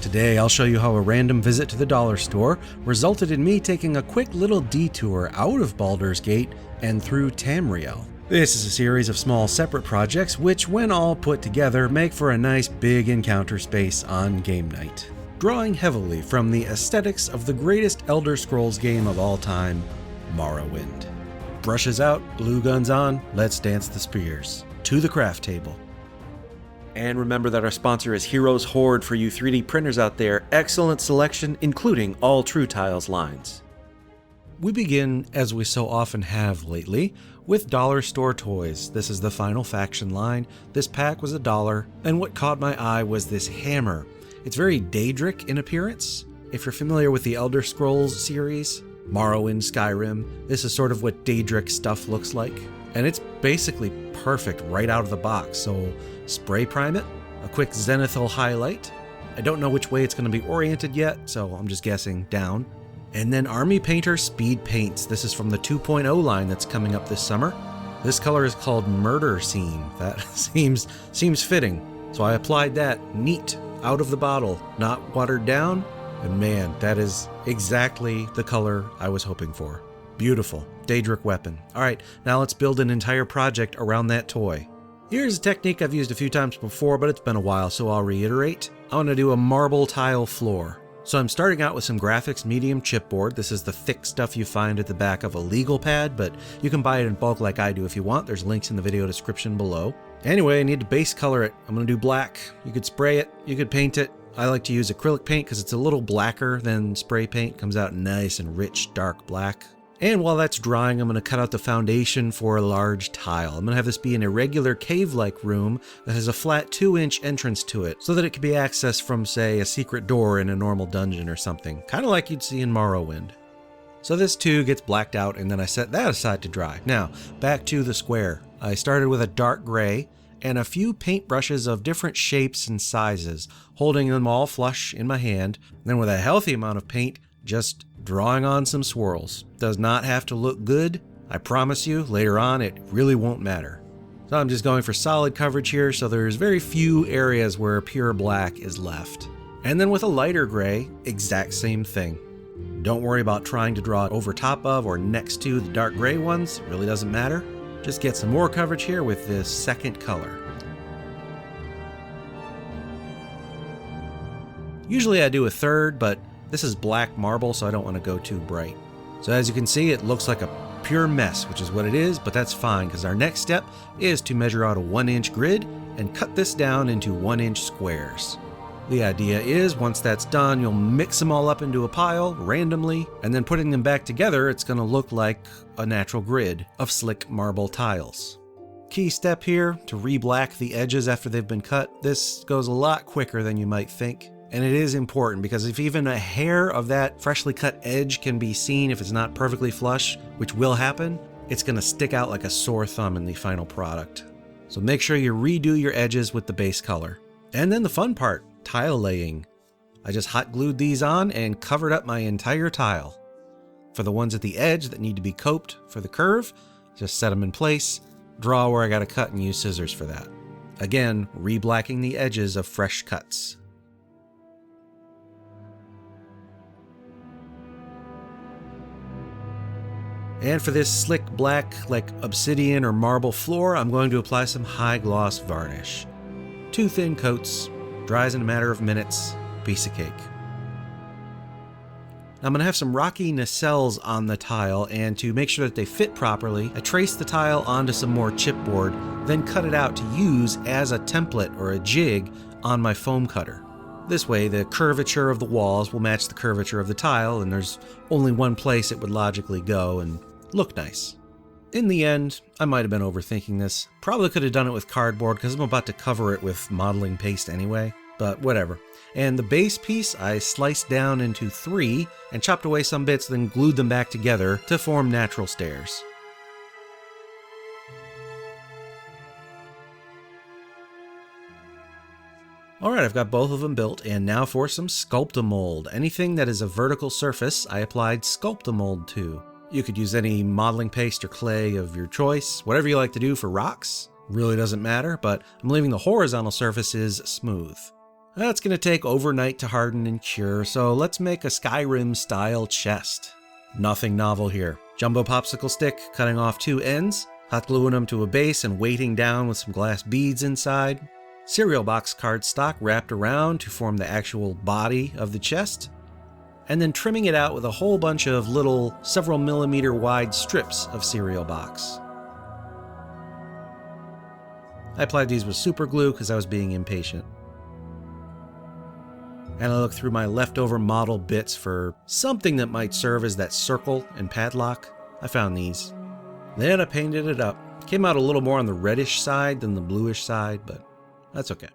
Today I'll show you how a random visit to the dollar store resulted in me taking a quick little detour out of Baldur's Gate and through Tamriel. This is a series of small separate projects which, when all put together, make for a nice big encounter space on game night. Drawing heavily from the aesthetics of the greatest Elder Scrolls game of all time, Morrowind. Brushes out, glue guns on, let's dance the spears. To the craft table. And remember that our sponsor is Heroes Horde for you 3D printers out there. Excellent selection, including all TrueTiles lines. We begin, as we so often have lately, with dollar store toys. This is the Final Faction line. This pack was $1, and what caught my eye was this hammer. It's very Daedric in appearance. If you're familiar with the Elder Scrolls series, Morrowind, Skyrim, this is sort of what Daedric stuff looks like. And it's basically perfect right out of the box, so spray prime it, a quick zenithal highlight. I don't know which way it's going to be oriented yet, so I'm just guessing down. And then Army Painter Speed Paints. This is from the 2.0 line that's coming up this summer. This color is called Murder Scene. That seems fitting. So I applied that neat out of the bottle, not watered down. And man, that is exactly the color I was hoping for. Beautiful. Daedric weapon. Alright, now let's build an entire project around that toy. Here's a technique I've used a few times before, but it's been a while, so I'll reiterate. I want to do a marble tile floor. So I'm starting out with some graphics medium chipboard. This is the thick stuff you find at the back of a legal pad, but you can buy it in bulk like I do if you want. There's links in the video description below. Anyway, I need to base color it. I'm going to do black. You could spray it, you could paint it. I like to use acrylic paint because it's a little blacker than spray paint. It comes out nice and rich, dark black. And while that's drying, I'm going to cut out the foundation for a large tile. I'm going to have this be an irregular cave-like room that has a flat 2-inch entrance to it so that it can be accessed from, say, a secret door in a normal dungeon or something, kind of like you'd see in Morrowind. So this too gets blacked out, and then I set that aside to dry. Now, back to the square. I started with a dark gray and a few paintbrushes of different shapes and sizes, holding them all flush in my hand, and then with a healthy amount of paint, just drawing on some swirls. Does not have to look good. I promise you, later on, it really won't matter. So I'm just going for solid coverage here, so there's very few areas where pure black is left. And then with a lighter gray, exact same thing. Don't worry about trying to draw it over top of or next to the dark gray ones. It really doesn't matter. Just get some more coverage here with this second color. Usually I do a third, but this is black marble, so I don't want to go too bright. So as you can see, it looks like a pure mess, which is what it is, but that's fine because our next step is to measure out a 1-inch grid and cut this down into 1-inch squares. The idea is once that's done, you'll mix them all up into a pile randomly, and then putting them back together, it's going to look like a natural grid of slick marble tiles. Key step here, to re-black the edges after they've been cut. This goes a lot quicker than you might think. And it is important because if even a hair of that freshly cut edge can be seen if it's not perfectly flush, which will happen, it's going to stick out like a sore thumb in the final product. So make sure you redo your edges with the base color. And then the fun part, tile laying. I just hot glued these on and covered up my entire tile. For the ones at the edge that need to be coped for the curve, just set them in place, draw where I got to cut and use scissors for that. Again, re-blacking the edges of fresh cuts. And for this slick black, like obsidian or marble floor, I'm going to apply some high gloss varnish. 2 thin coats, dries in a matter of minutes, piece of cake. I'm going to have some rocky nacelles on the tile, and to make sure that they fit properly, I trace the tile onto some more chipboard, then cut it out to use as a template or a jig on my foam cutter. This way, the curvature of the walls will match the curvature of the tile, and there's only one place it would logically go and look nice. In the end, I might have been overthinking this. Probably could have done it with cardboard because I'm about to cover it with modeling paste anyway, but whatever. And the base piece I sliced down into 3 and chopped away some bits, then glued them back together to form natural stairs. Alright, I've got both of them built, and now for some Sculptamold. Anything that is a vertical surface, I applied Sculptamold to. You could use any modeling paste or clay of your choice, whatever you like to do for rocks. Really doesn't matter, but I'm leaving the horizontal surfaces smooth. That's going to take overnight to harden and cure, so let's make a Skyrim-style chest. Nothing novel here. Jumbo popsicle stick, cutting off 2 ends, hot gluing them to a base and weighting down with some glass beads inside. Cereal box cardstock wrapped around to form the actual body of the chest. And then trimming it out with a whole bunch of little several millimeter wide strips of cereal box. I applied these with super glue because I was being impatient. And I looked through my leftover model bits for something that might serve as that circle and padlock. I found these. Then I painted it up. Came out a little more on the reddish side than the bluish side, but that's okay.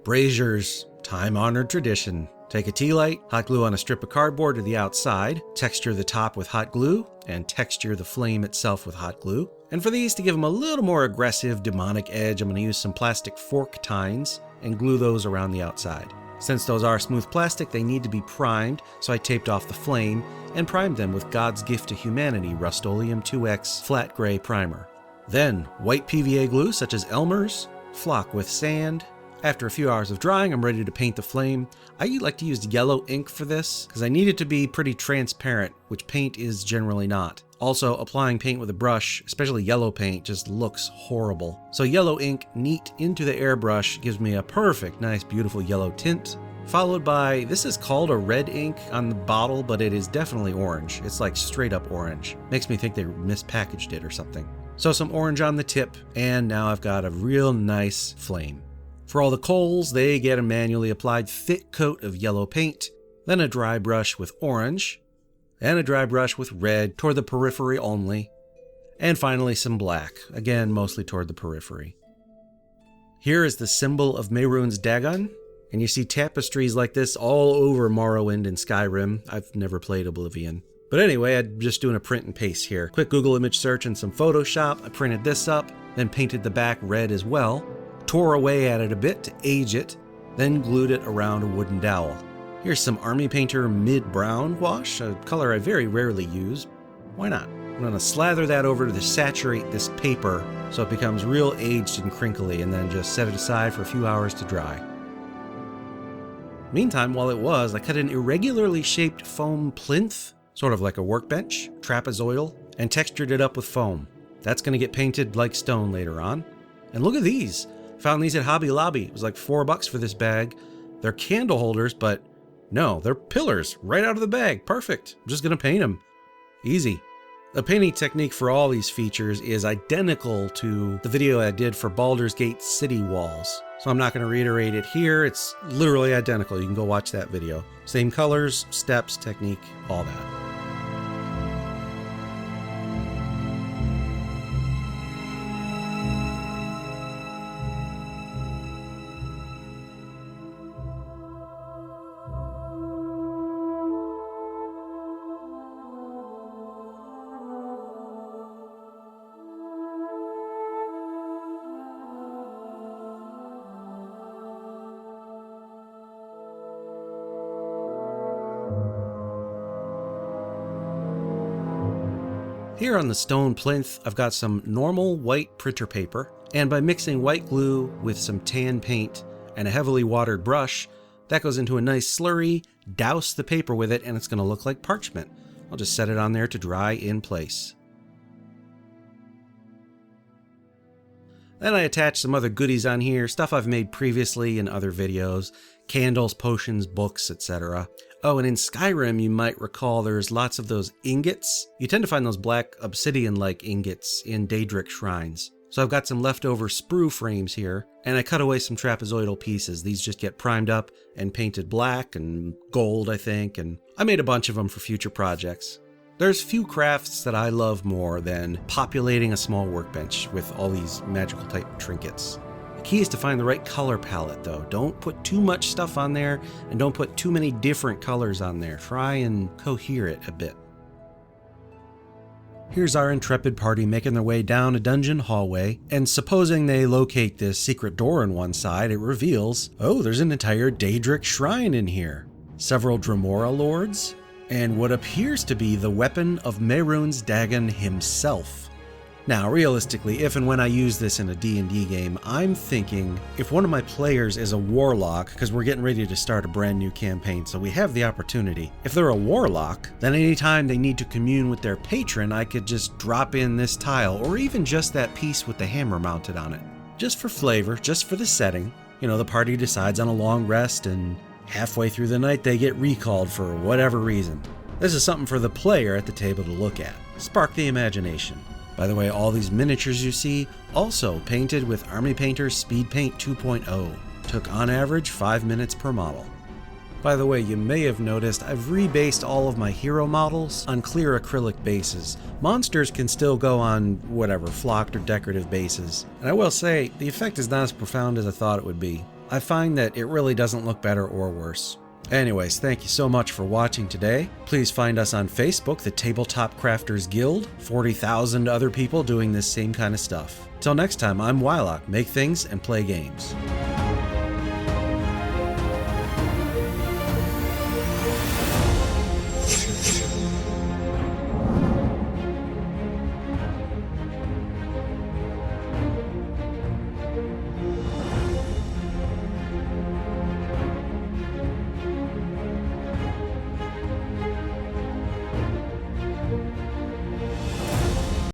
Braziers, time-honored tradition. Take a tea light, hot glue on a strip of cardboard to the outside, texture the top with hot glue, and texture the flame itself with hot glue. And for these to give them a little more aggressive, demonic edge, I'm going to use some plastic fork tines and glue those around the outside. Since those are smooth plastic, they need to be primed, so I taped off the flame and primed them with God's Gift to Humanity Rust-Oleum 2X Flat Gray Primer. Then, white PVA glue such as Elmer's, flock with sand. After a few hours of drying, I'm ready to paint the flame. I like to use yellow ink for this, because I need it to be pretty transparent, which paint is generally not. Also, applying paint with a brush, especially yellow paint, just looks horrible. So yellow ink neat into the airbrush gives me a perfect, nice, beautiful yellow tint. Followed by, this is called a red ink on the bottle, but it is definitely orange. It's like straight up orange. Makes me think they mispackaged it or something. So some orange on the tip, and now I've got a real nice flame. For all the coals, they get a manually applied thick coat of yellow paint, then a dry brush with orange, and a dry brush with red toward the periphery only, and finally some black, again mostly toward the periphery. Here is the symbol of Mehrunes Dagon, and you see tapestries like this all over Morrowind and Skyrim. I've never played Oblivion. But anyway, I'm just doing a print and paste here. Quick Google image search and some Photoshop. I printed this up, then painted the back red as well, tore away at it a bit to age it, then glued it around a wooden dowel. Here's some Army Painter mid-brown wash, a color I very rarely use. Why not? I'm going to slather that over to saturate this paper so it becomes real aged and crinkly, and then just set it aside for a few hours to dry. Meantime, while it was, I cut an irregularly shaped foam plinth, sort of like a workbench, trapezoidal, and textured it up with foam. That's going to get painted like stone later on. And look at these! Found these at Hobby Lobby. It was like $4 for this bag. They're candle holders, but no, they're pillars right out of the bag. Perfect. I'm just going to paint them. Easy. The painting technique for all these features is identical to the video I did for Baldur's Gate city walls. So I'm not going to reiterate it here. It's literally identical. You can go watch that video. Same colors, steps, technique, all that. Here on the stone plinth, I've got some normal white printer paper, and by mixing white glue with some tan paint and a heavily watered brush, that goes into a nice slurry, douse the paper with it, and it's going to look like parchment. I'll just set it on there to dry in place. Then I attached some other goodies on here, stuff I've made previously in other videos, candles, potions, books, etc. Oh, and in Skyrim, you might recall there's lots of those ingots. You tend to find those black obsidian-like ingots in Daedric Shrines. So I've got some leftover sprue frames here, and I cut away some trapezoidal pieces. These just get primed up and painted black and gold, I think, and I made a bunch of them for future projects. There's few crafts that I love more than populating a small workbench with all these magical type trinkets. The key is to find the right color palette though. Don't put too much stuff on there, and don't put too many different colors on there. Try and cohere it a bit. Here's our intrepid party making their way down a dungeon hallway, and supposing they locate this secret door on one side, it reveals, oh, there's an entire Daedric Shrine in here. Several Dremora lords, and what appears to be the weapon of Mehrunes Dagon himself. Now, realistically, if and when I use this in a D&D game, I'm thinking if one of my players is a warlock, because we're getting ready to start a brand new campaign, so we have the opportunity. If they're a warlock, then anytime they need to commune with their patron, I could just drop in this tile, or even just that piece with the hammer mounted on it. Just for flavor, just for the setting. You know, the party decides on a long rest, and halfway through the night they get recalled for whatever reason. This is something for the player at the table to look at. Spark the imagination. By the way, all these miniatures you see, also painted with Army Painter's Speed Paint 2.0. Took on average 5 minutes per model. By the way, you may have noticed I've rebased all of my hero models on clear acrylic bases. Monsters can still go on whatever, flocked or decorative bases. And I will say, the effect is not as profound as I thought it would be. I find that it really doesn't look better or worse. Anyways, thank you so much for watching today. Please find us on Facebook, the Tabletop Crafters Guild, 40,000 other people doing this same kind of stuff. Till next time, I'm Wylock. Make things and play games.